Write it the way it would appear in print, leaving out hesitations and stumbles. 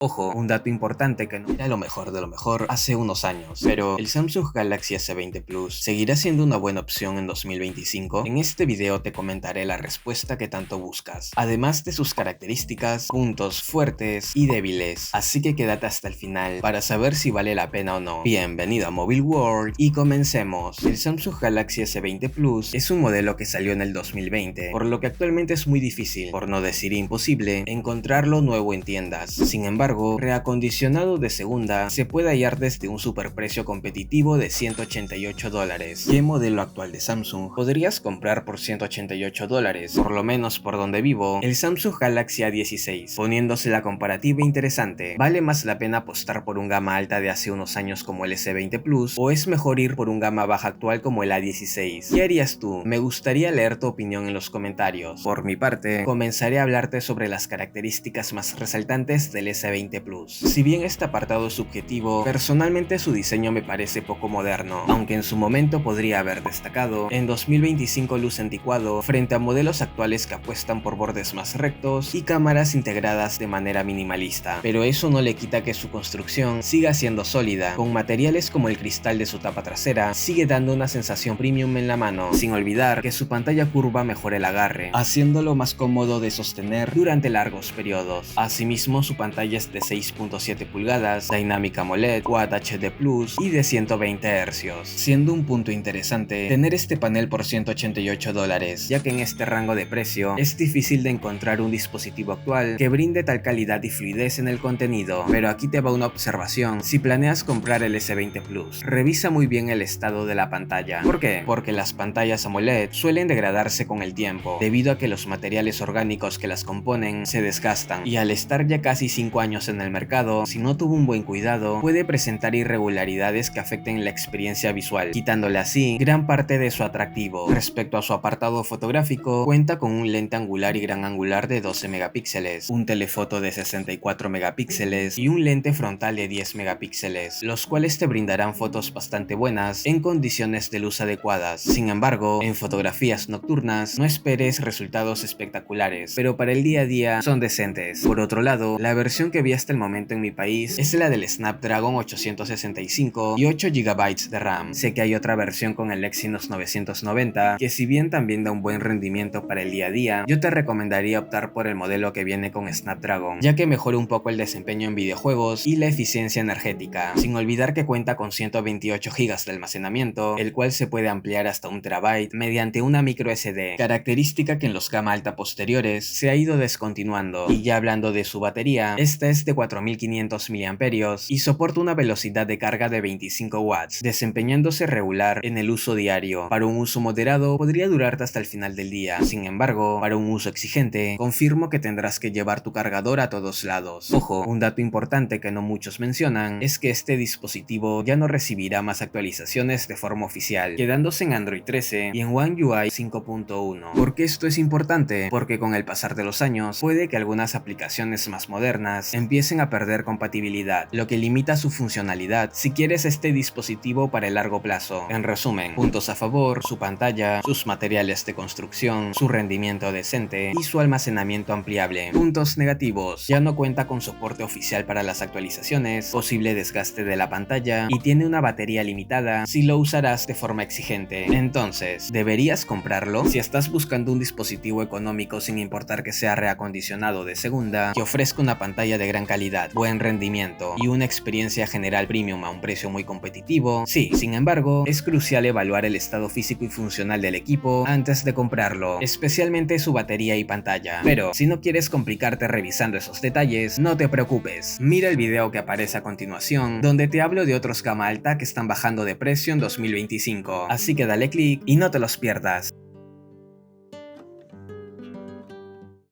Ojo, un dato importante que no era lo mejor de lo mejor hace unos años, pero ¿el Samsung Galaxy S20 Plus seguirá siendo una buena opción en 2025? En este video te comentaré la respuesta que tanto buscas, además de sus características, puntos fuertes y débiles, así que quédate hasta el final para saber si vale la pena o no. Bienvenido a Mobile World y comencemos. El Samsung Galaxy S20 Plus es un modelo que salió en el 2020, por lo que actualmente es muy difícil, por no decir imposible, encontrarlo nuevo en tiendas. Sin embargo, reacondicionado de segunda, se puede hallar desde un superprecio competitivo de $188. ¿Qué modelo actual de Samsung podrías comprar por $188? Por lo menos por donde vivo, el Samsung Galaxy A16. Poniéndose la comparativa interesante, ¿vale más la pena apostar por un gama alta de hace unos años como el S20 Plus o es mejor ir por un gama baja actual como el A16? ¿Qué harías tú? Me gustaría leer tu opinión en los comentarios. Por mi parte, comenzaré a hablarte sobre las características más resaltantes del S20 Plus. Si bien este apartado es subjetivo, personalmente su diseño me parece poco moderno, aunque en su momento podría haber destacado. En 2025 luce anticuado frente a modelos actuales que apuestan por bordes más rectos y cámaras integradas de manera minimalista, pero eso no le quita que su construcción siga siendo sólida. Con materiales como el cristal de su tapa trasera, sigue dando una sensación premium en la mano, sin olvidar que su pantalla curva mejora el agarre, haciéndolo más cómodo de sostener durante largos periodos. Asimismo, su pantalla es de 6.7 pulgadas, Dynamic AMOLED, Quad HD Plus y de 120 Hz, siendo un punto interesante tener este panel por $188, ya que en este rango de precio es difícil de encontrar un dispositivo actual que brinde tal calidad y fluidez en el contenido. Pero aquí te va una observación: si planeas comprar el S20 Plus, revisa muy bien el estado de la pantalla. ¿Por qué? Porque las pantallas AMOLED suelen degradarse con el tiempo, debido a que los materiales orgánicos que las componen se desgastan, y al estar ya casi 5 años en el mercado, si no tuvo un buen cuidado, puede presentar irregularidades que afecten la experiencia visual, quitándole así gran parte de su atractivo. Respecto a su apartado fotográfico, cuenta con un lente angular y gran angular de 12 megapíxeles, un telefoto de 64 megapíxeles y un lente frontal de 10 megapíxeles, los cuales te brindarán fotos bastante buenas en condiciones de luz adecuadas. Sin embargo, en fotografías nocturnas no esperes resultados espectaculares, pero para el día a día son decentes. Por otro lado, la versión que vi hasta el momento en mi país es la del Snapdragon 865 y 8 GB de RAM. Sé que hay otra versión con el Exynos 990 que, si bien también da un buen rendimiento para el día a día, yo te recomendaría optar por el modelo que viene con Snapdragon, ya que mejora un poco el desempeño en videojuegos y la eficiencia energética, sin olvidar que cuenta con 128 GB de almacenamiento, el cual se puede ampliar hasta 1 TB mediante una micro SD, característica que en los gama alta posteriores se ha ido descontinuando. Y ya hablando de su batería, esta es de 4500 mAh y soporta una velocidad de carga de 25 watts, desempeñándose regular en el uso diario. Para un uso moderado podría durarte hasta el final del día. Sin embargo, para un uso exigente, confirmo que tendrás que llevar tu cargador a todos lados. Ojo, un dato importante que no muchos mencionan es que este dispositivo ya no recibirá más actualizaciones de forma oficial, quedándose en Android 13 y en One UI 5.1. ¿Por qué esto es importante? Porque con el pasar de los años puede que algunas aplicaciones más modernas empiecen a perder compatibilidad, lo que limita su funcionalidad si quieres este dispositivo para el largo plazo. En resumen, puntos a favor: su pantalla, sus materiales de construcción, su rendimiento decente y su almacenamiento ampliable. Puntos negativos: ya no cuenta con soporte oficial para las actualizaciones, posible desgaste de la pantalla y tiene una batería limitada si lo usarás de forma exigente. Entonces, ¿deberías comprarlo? Si estás buscando un dispositivo económico sin importar que sea reacondicionado de segunda, que ofrezca una pantalla de gran calidad, buen rendimiento y una experiencia general premium a un precio muy competitivo, sí. Sin embargo, es crucial evaluar el estado físico y funcional del equipo antes de comprarlo, especialmente su batería y pantalla. Pero si no quieres complicarte revisando esos detalles, no te preocupes, mira el video que aparece a continuación, donde te hablo de otros gama alta que están bajando de precio en 2025, así que dale click y no te los pierdas.